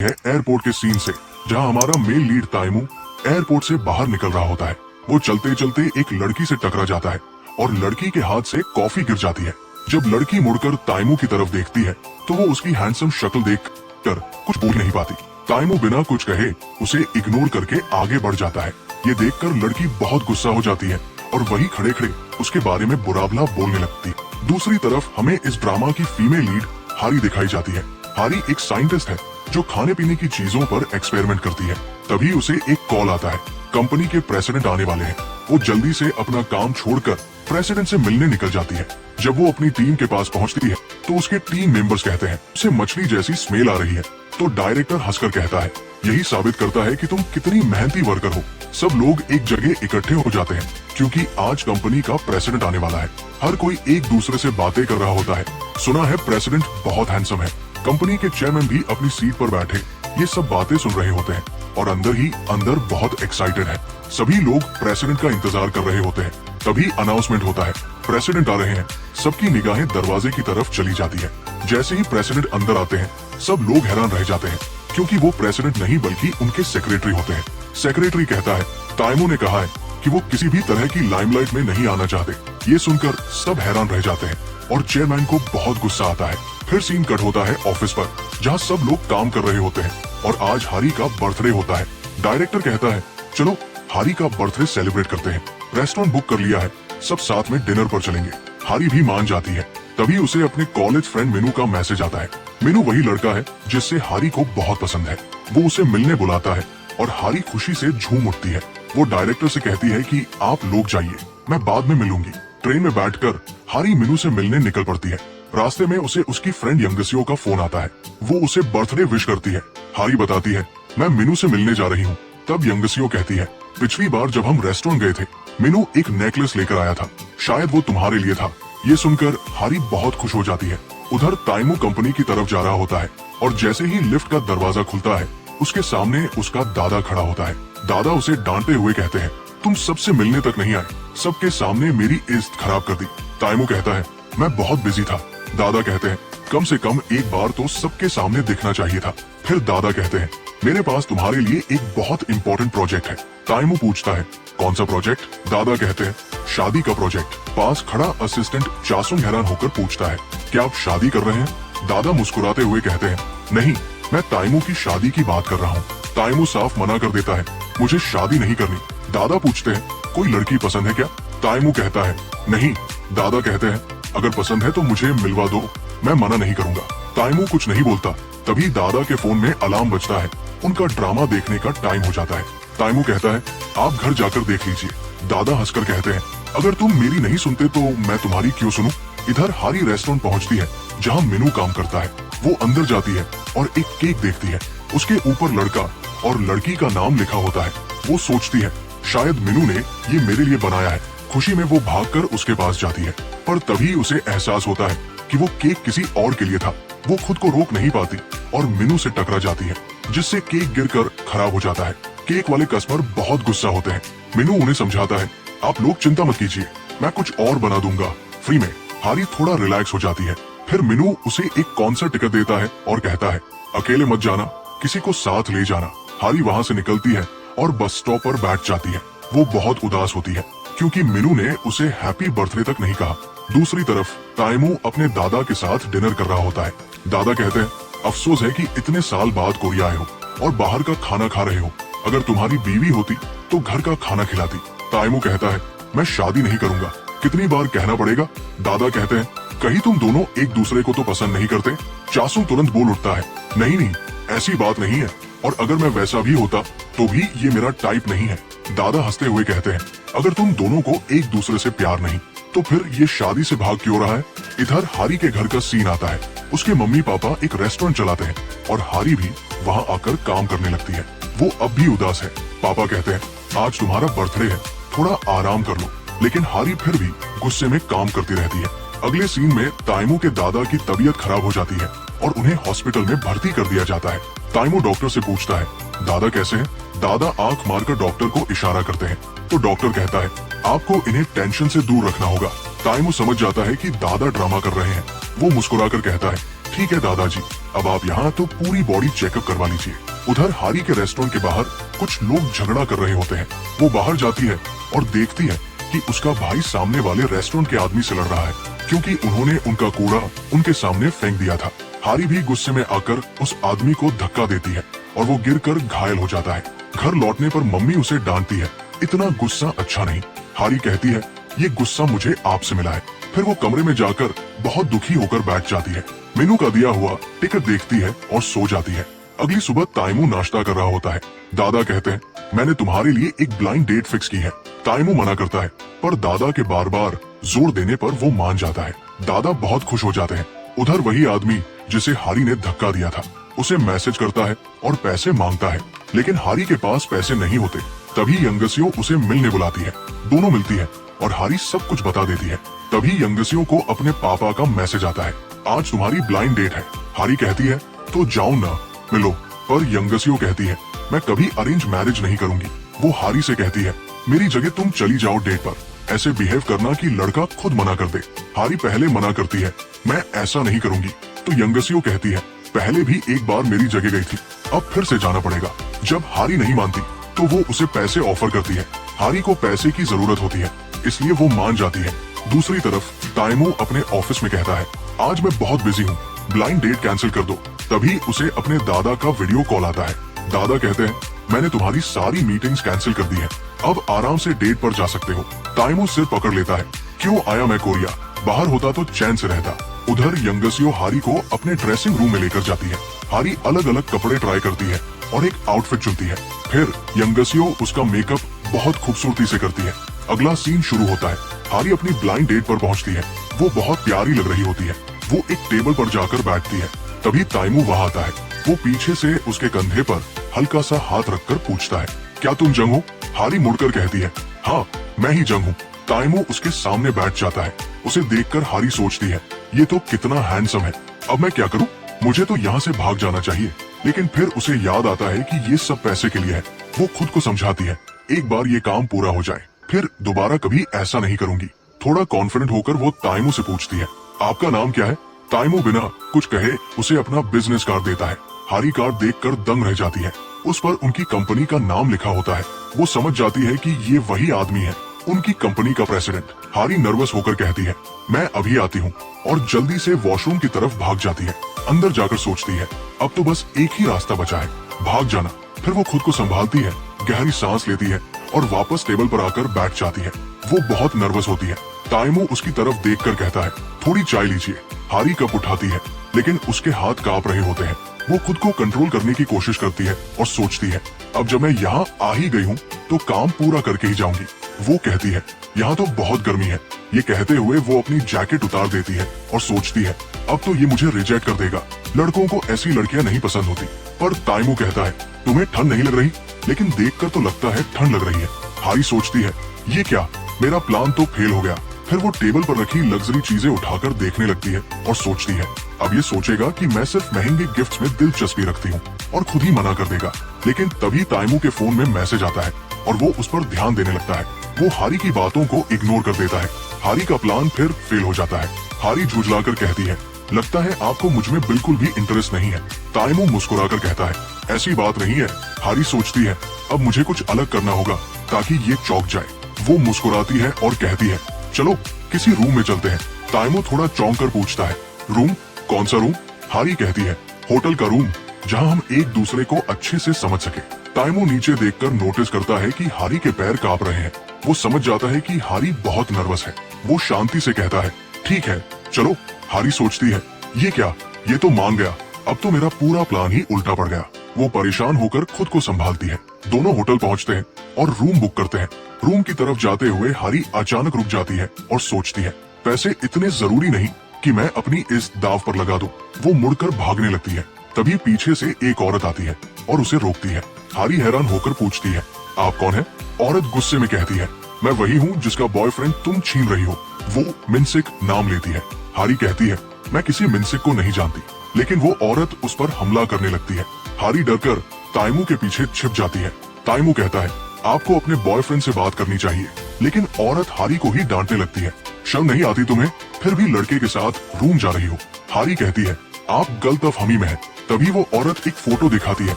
है एयरपोर्ट के सीन से, जहां हमारा मेल लीड ताइमू एयरपोर्ट से बाहर निकल रहा होता है। वो चलते चलते एक लड़की से टकरा जाता है और लड़की के हाथ से कॉफी गिर जाती है। जब लड़की मुड़कर ताइमू की तरफ देखती है तो वो उसकी हैंडसम शक्ल देखकर कुछ बोल नहीं पाती। ताइमू बिना कुछ कहे उसे इग्नोर करके आगे बढ़ जाता है। ये देखकर लड़की बहुत गुस्सा हो जाती है और वही खड़े खड़े उसके बारे में बुरा भला बोलने लगती है। दूसरी तरफ हमें इस ड्रामा की फीमेल लीड हारी दिखाई जाती है। हारी एक साइंटिस्ट है जो खाने पीने की चीजों पर एक्सपेरिमेंट करती है। तभी उसे एक कॉल आता है, कंपनी के प्रेसिडेंट आने वाले हैं। वो जल्दी से अपना काम छोड़कर प्रेसिडेंट से मिलने निकल जाती है। जब वो अपनी टीम के पास पहुंचती है तो उसके टीम मेंबर्स कहते हैं उसे मछली जैसी स्मेल आ रही है। तो डायरेक्टर हंसकर कहता है, यही साबित करता है कि तुम कितनी मेहनती वर्कर हो। सब लोग एक जगह इकट्ठे हो जाते हैं क्योंकि आज कंपनी का प्रेसिडेंट आने वाला है। हर कोई एक दूसरे से बातें कर रहा होता है। सुना है प्रेसिडेंट बहुत हैंडसम है। कंपनी के चेयरमैन भी अपनी सीट पर बैठे ये सब बातें सुन रहे होते हैं और अंदर ही अंदर बहुत एक्साइटेड है। सभी लोग प्रेसिडेंट का इंतजार कर रहे होते हैं। तभी अनाउंसमेंट होता है, प्रेसिडेंट आ रहे हैं। सबकी निगाहें दरवाजे की तरफ चली जाती है। जैसे ही प्रेसिडेंट अंदर आते हैं सब लोग हैरान रह जाते हैं क्योंकि वो प्रेसिडेंट नहीं बल्कि उनके सेक्रेटरी होते हैं। सेक्रेटरी कहता है, ताइमू ने कहा है कि वो किसी भी तरह की लाइमलाइट में नहीं आना चाहते। ये सुनकर सब हैरान रह जाते हैं और चेयरमैन को बहुत गुस्सा आता है। फिर सीन कट होता है ऑफिस पर, जहाँ सब लोग काम कर रहे होते हैं और आज हारी का बर्थडे होता है। डायरेक्टर कहता है, चलो हारी का बर्थडे सेलिब्रेट करते हैं। रेस्टोरेंट बुक कर लिया है, सब साथ में डिनर पर चलेंगे। हारी भी मान जाती है। तभी उसे अपने कॉलेज फ्रेंड मीनू का मैसेज आता है। मीनू वही लड़का है जिससे हारी को बहुत पसंद है। वो उसे मिलने बुलाता है और हारी खुशी से झूम उठती है। वो डायरेक्टर से कहती है कि आप लोग जाइए, मैं बाद में मिलूंगी। ट्रेन में बैठकर हारी मीनू से मिलने निकल पड़ती है। रास्ते में उसे उसकी फ्रेंड यंगसियो का फोन आता है। वो उसे बर्थडे विश करती है। हारी बताती है, मैं मीनू से मिलने जा रही हूँ। तब यंगसियो कहती है, पिछली बार जब हम रेस्टोरेंट गए थे मीनू एक नेकलेस लेकर आया था, शायद वो तुम्हारे लिए था। ये सुनकर हारी बहुत खुश हो जाती है। उधर ताइमू कंपनी की तरफ जा रहा होता है और जैसे ही लिफ्ट का दरवाजा खुलता है उसके सामने उसका दादा खड़ा होता है। दादा उसे डांटते हुए कहते हैं, तुम सबसे मिलने तक नहीं आए, सबके सामने मेरी इज्जत खराब कर दी। ताइमू कहता है, मैं बहुत बिजी था। दादा कहते हैं, कम से कम एक बार तो सबके सामने दिखना चाहिए था। फिर दादा कहते हैं, मेरे पास तुम्हारे लिए एक बहुत इम्पोर्टेंट प्रोजेक्ट है। ताइमू पूछता है, कौन सा प्रोजेक्ट? दादा कहते हैं, शादी का प्रोजेक्ट। पास खड़ा असिस्टेंट चासुंग हैरान होकर पूछता है, क्या आप शादी कर रहे हैं? दादा मुस्कुराते हुए कहते हैं, नहीं, मैं ताइमू की शादी की बात कर रहा हूँ। ताइमू साफ मना कर देता है, मुझे शादी नहीं करनी। दादा पूछते हैं, कोई लड़की पसंद है क्या? ताइमू कहता है, नहीं। दादा कहते हैं, अगर पसंद है तो मुझे मिलवा दो, मैं मना नहीं करूंगा। ताइमू कुछ नहीं बोलता। तभी दादा के फोन में अलार्म बजता है। उनका ड्रामा देखने का टाइम हो जाता है। ताइमू कहता है, आप घर जाकर देख लीजिए। दादा हंसकर कहते हैं, अगर तुम मेरी नहीं सुनते तो मैं तुम्हारी क्यों सुनूं? इधर हारी रेस्टोरेंट पहुंचती है जहां मीनू काम करता है। वो अंदर जाती है और एक केक देखती है। उसके ऊपर लड़का और लड़की का नाम लिखा होता है। वो सोचती है, शायद मीनू ने ये मेरे लिए बनाया है। खुशी में वो भागकर उसके पास जाती है, पर तभी उसे एहसास होता है कि वो केक किसी और के लिए था। वो खुद को रोक नहीं पाती और मीनू से टकरा जाती है, जिससे केक गिरकर खराब हो जाता है। केक वाले कस्टमर बहुत गुस्सा होते हैं। मीनू उन्हें समझाता है, आप लोग चिंता मत कीजिए, मैं कुछ और बना दूंगा फ्री में। हारी थोड़ा रिलैक्स हो जाती है। फिर मीनू उसे एक कॉन्सर्ट टिकट देता है और कहता है, अकेले मत जाना, किसी को साथ ले जाना। हारी वहाँ से निकलती है और बस स्टॉप पर बैठ जाती है। वो बहुत उदास होती है क्योंकि मीनू ने उसे हैप्पी बर्थडे तक नहीं कहा। दूसरी तरफ ताइमू अपने दादा के साथ डिनर कर रहा होता है। दादा कहते हैं, अफसोस है कि इतने साल बाद कोरिया आए हो और बाहर का खाना खा रहे हो। अगर तुम्हारी बीवी होती तो घर का खाना खिलाती। ताइमू कहता है, मैं शादी नहीं करूंगा, कितनी बार कहना पड़ेगा? दादा कहते हैं, कहीं तुम दोनों एक दूसरे को तो पसंद नहीं करते? चासुंग तुरंत बोल उठता है, नहीं नहीं, ऐसी बात नहीं है, और अगर मैं वैसा भी होता तो भी ये मेरा टाइप नहीं है। दादा हंसते हुए कहते हैं, अगर तुम दोनों को एक दूसरे से प्यार नहीं तो फिर ये शादी से भाग क्यों रहा है? इधर हारी के घर का सीन आता है। उसके मम्मी पापा एक रेस्टोरेंट चलाते हैं और हारी भी वहाँ आकर काम करने लगती है। वो अब भी उदास है। पापा कहते हैं, आज तुम्हारा बर्थडे है, थोड़ा आराम कर लो। लेकिन हारी फिर भी गुस्से में काम करती रहती है। अगले सीन में ताइमू के दादा की तबीयत खराब हो जाती है और उन्हें हॉस्पिटल में भर्ती कर दिया जाता है। ताइमू डॉक्टर से पूछता है, दादा कैसे हैं? दादा आंख मारकर डॉक्टर को इशारा करते हैं तो डॉक्टर कहता है, आपको इन्हें टेंशन से दूर रखना होगा। ताइमू समझ जाता है कि दादा ड्रामा कर रहे हैं। वो मुस्कुराकर कहता है, ठीक है दादाजी, अब आप यहाँ तो पूरी बॉडी चेकअप करवा लीजिए। उधर हारी के रेस्टोरेंट के बाहर कुछ लोग झगड़ा कर रहे होते हैं। वो बाहर जाती है और देखती है कि उसका भाई सामने वाले रेस्टोरेंट के आदमी से लड़ रहा है, क्योंकि उन्होंने उनका कूड़ा उनके सामने फेंक दिया था। हारी भी गुस्से में आकर उस आदमी को धक्का देती है और वो गिरकर घायल हो जाता है। घर लौटने पर मम्मी उसे डांटती है, इतना गुस्सा अच्छा नहीं। हारी कहती है, ये गुस्सा मुझे आपसे मिला है। फिर वो कमरे में जाकर बहुत दुखी होकर बैठ जाती है। मेनू का दिया हुआ टिकट देखती है और सो जाती है। अगली सुबह ताइमू नाश्ता कर रहा होता है। दादा कहते हैं, मैंने तुम्हारे लिए एक ब्लाइंड डेट फिक्स की है। ताइमू मना करता है, पर दादा के बार बार जोर देने पर वो मान जाता है। दादा बहुत खुश हो जाते हैं। उधर वही आदमी जिसे हारी ने धक्का दिया था उसे मैसेज करता है और पैसे मांगता है, लेकिन हारी के पास पैसे नहीं होते। तभी यंगसियो उसे मिलने बुलाती है। दोनों मिलती है और हारी सब कुछ बता देती है। तभी यंगसियो को अपने पापा का मैसेज आता है, आज तुम्हारी ब्लाइंड डेट है। हारी कहती है, तो जाओ ना मिलो, पर यंगसियो कहती है, मैं कभी अरेंज मैरिज नहीं करूंगी। वो हारी से कहती है, मेरी जगह तुम चली जाओ डेट पर। ऐसे बिहेव करना कि लड़का खुद मना कर दे। हारी पहले मना करती है, मैं ऐसा नहीं करूंगी। तो यंगसियो कहती है, पहले भी एक बार मेरी जगह गई थी, अब फिर से जाना पड़ेगा। जब हारी नहीं मानती तो वो उसे पैसे ऑफर करती है। हारी को पैसे की जरूरत होती है, इसलिए वो मान जाती है। दूसरी तरफ ताइमू अपने ऑफिस में कहता है, आज मैं बहुत बिजी हूँ, ब्लाइंड डेट कैंसिल कर दो। तभी उसे अपने दादा का वीडियो कॉल आता है। दादा कहते हैं, मैंने तुम्हारी सारी मीटिंग्स कैंसिल कर दी है, अब आराम से डेट पर जा सकते हो। ताइमू सिर पकड़ लेता है, क्यों आया मैं कोरिया, बाहर होता तो चैन से रहता। उधर यंगसियो हारी को अपने ड्रेसिंग रूम में लेकर जाती है। हारी अलग अलग कपड़े ट्राई करती है और एक आउटफिट चुनती है। फिर यंगसियो उसका मेकअप बहुत खूबसूरती से करती है। अगला सीन शुरू होता है। हारी अपनी ब्लाइंड डेट पर पहुंचती है। वो बहुत प्यारी लग रही होती है। वो एक टेबल पर जाकर बैठती है। तभी ताइमू वहां आता है। वो पीछे से उसके कंधे पर हल्का सा हाथ रखकर पूछता है, क्या तुम जंग हो? हारी मुड़कर कहती है, हाँ मैं ही जंग हूँ। ताइमू उसके सामने बैठ जाता है। उसे देखकर हारी सोचती है, ये तो कितना हैंडसम है, अब मैं क्या करूँ? मुझे तो यहाँ से भाग जाना चाहिए। लेकिन फिर उसे याद आता है कि ये सब पैसे के लिए है। वो खुद को समझाती है, एक बार ये काम पूरा हो जाए, फिर दोबारा कभी ऐसा नहीं करूंगी। थोड़ा कॉन्फिडेंट होकर वो ताइमू से पूछती है, आपका नाम क्या है? ताइमू बिना कुछ कहे उसे अपना बिजनेस कार्ड देता है। हारी कार्ड देखकर दंग रह जाती है। उस पर उनकी कंपनी का नाम लिखा होता है। वो समझ जाती है कि ये वही आदमी है, उनकी कंपनी का प्रेसिडेंट। हारी नर्वस होकर कहती है, मैं अभी आती हूँ, और जल्दी से वॉशरूम की तरफ भाग जाती है। अंदर जाकर सोचती है, अब तो बस एक ही रास्ता बचा है, भाग जाना। फिर वो खुद को संभालती है, गहरी सांस लेती है और वापस टेबल पर आकर बैठ जाती है। वो बहुत नर्वस होती है। ताइमू उसकी तरफ देखकर कहता है, थोड़ी चाय लीजिए। हारी कप उठाती है, लेकिन उसके हाथ कांप रहे होते हैं। वो खुद को कंट्रोल करने की कोशिश करती है और सोचती है, अब जब मैं यहाँ आ ही गई हूँ तो काम पूरा करके ही जाऊंगी। वो कहती है, यहाँ तो बहुत गर्मी है। ये कहते हुए वो अपनी जैकेट उतार देती है और सोचती है, अब तो ये मुझे रिजेक्ट कर देगा। लड़कों को ऐसी लड़कियां नहीं पसंद होती। पर ताइमू कहता है, तुम्हें ठंड नहीं लग रही? लेकिन देखकर तो लगता है ठंड लग रही है। हारी सोचती है, ये क्या, मेरा प्लान तो फेल हो गया। फिर वो टेबल पर रखी लग्जरी चीजें उठाकर देखने लगती है और सोचती है, अब ये सोचेगा कि मैं सिर्फ महंगे गिफ्ट्स में दिलचस्पी रखती हूँ और खुद ही मना कर देगा। लेकिन तभी ताइमू के फोन में मैसेज आता है और वो उस पर ध्यान देने लगता है। वो हारी की बातों को इग्नोर कर देता है। हारी का प्लान फिर फेल हो जाता है। हारी झुंझलाकर कहती है, लगता है आपको मुझ में बिल्कुल भी इंटरेस्ट नहीं है। ताइमू मुस्कुराकर कहता है, ऐसी बात नहीं है। हारी सोचती है, अब मुझे कुछ अलग करना होगा ताकि ये चौंक जाए। वो मुस्कुराती है और कहती है, चलो किसी रूम में चलते हैं। ताइमू थोड़ा चौंक कर पूछता है, रूम? कौन सा रूम? हारी कहती है, होटल का रूम, जहाँ हम एक दूसरे को अच्छे से समझ सके। ताइमू नीचे देखकर नोटिस करता है कि हारी के पैर कांप रहे हैं। वो समझ जाता है कि हारी बहुत नर्वस है। वो शांति से कहता है, ठीक है चलो। हारी सोचती है, ये क्या, ये तो मान गया, अब तो मेरा पूरा प्लान ही उल्टा पड़ गया। वो परेशान होकर खुद को संभालती है। दोनों होटल पहुंचते हैं और रूम बुक करते हैं। रूम की तरफ जाते हुए हारी अचानक रुक जाती है और सोचती है, पैसे इतने जरूरी नहीं कि मैं अपनी इस दाव पर लगा दूं। वो मुड़कर भागने लगती है। तभी पीछे से एक औरत आती है और उसे रोकती है। हारी हैरान होकर पूछती है, आप कौन है? औरत गुस्से में कहती है, मैं वही हूँ जिसका बॉयफ्रेंड तुम छीन रही हो। वो मिनसिक नाम लेती है। हारी कहती है, मैं किसी मिनसिक को नहीं जानती। लेकिन वो औरत उस पर हमला करने लगती है। हारी डरकर ताइमू के पीछे छिप जाती है। ताइमू कहता है, आपको अपने बॉयफ्रेंड से बात करनी चाहिए। लेकिन औरत हारी को ही डांटने लगती है, शर्म नहीं आती तुम्हें? फिर भी लड़के के साथ रूम जा रही हो। हारी कहती है, आप गलतफहमी में हैं। तभी वो औरत एक फोटो दिखाती है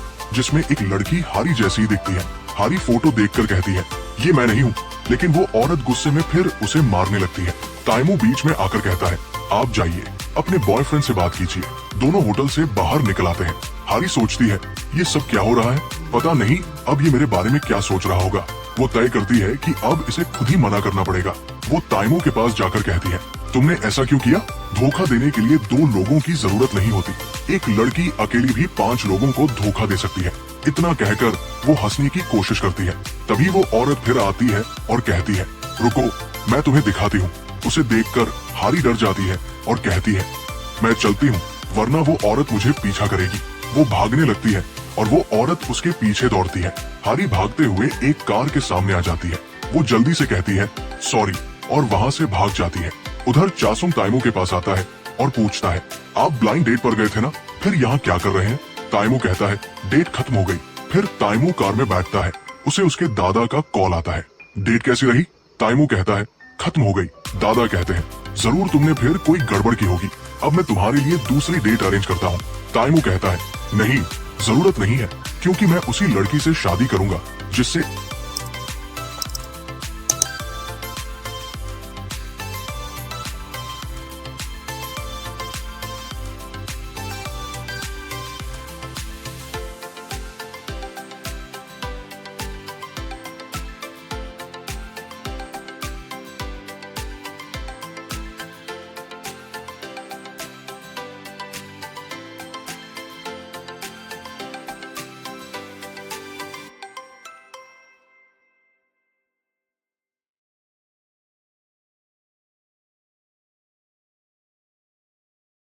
जिसमें एक लड़की हारी जैसी दिखती है। हारी फोटो देखकर कहती है, ये मैं नहीं हूँ। लेकिन वो औरत गुस्से में फिर उसे मारने लगती है। ताइमू बीच में आकर कहता है, आप जाइए, अपने बॉयफ्रेंड से बात कीजिए। दोनों होटल से बाहर निकल आते हैं। हारी सोचती है, ये सब क्या हो रहा है, पता नहीं अब ये मेरे बारे में क्या सोच रहा होगा। वो तय करती है कि अब इसे खुद ही मना करना पड़ेगा। वो ताइमू के पास जाकर कहती है, तुमने ऐसा क्यों किया? धोखा देने के लिए 2 लोगों की जरूरत नहीं होती। एक लड़की अकेली भी 5 लोगों को धोखा दे सकती है। इतना कहकर वो हंसने की कोशिश करती है। तभी वो औरत फिर आती है और कहती है, रुको, मैं तुम्हें दिखाती हूँ। उसे देखकर हारी डर जाती है और कहती है, मैं चलती हूँ, वरना वो औरत मुझे पीछा करेगी। वो भागने लगती है और वो औरत उसके पीछे दौड़ती है। हारी भागते हुए एक कार के सामने आ जाती है। वो जल्दी से कहती है, सॉरी, और वहाँ से भाग जाती है। उधर चासुंग ताइमू के पास आता है और पूछता है, आप ब्लाइंड डेट पर गए थे ना, फिर यहाँ क्या कर रहे हैं? ताइमू कहता है, डेट खत्म हो गई। फिर ताइमू कार में बैठता है। उसे उसके दादा का कॉल आता है। डेट कैसी रही? ताइमू कहता है, खत्म हो गई। दादा कहते हैं, जरूर तुमने फिर कोई गड़बड़ की होगी, अब मैं तुम्हारे लिए दूसरी डेट अरेंज करता हूँ। ताइमू कहता है, नहीं, जरूरत नहीं है, क्योंकि मैं उसी लड़की से शादी करूंगा जिससे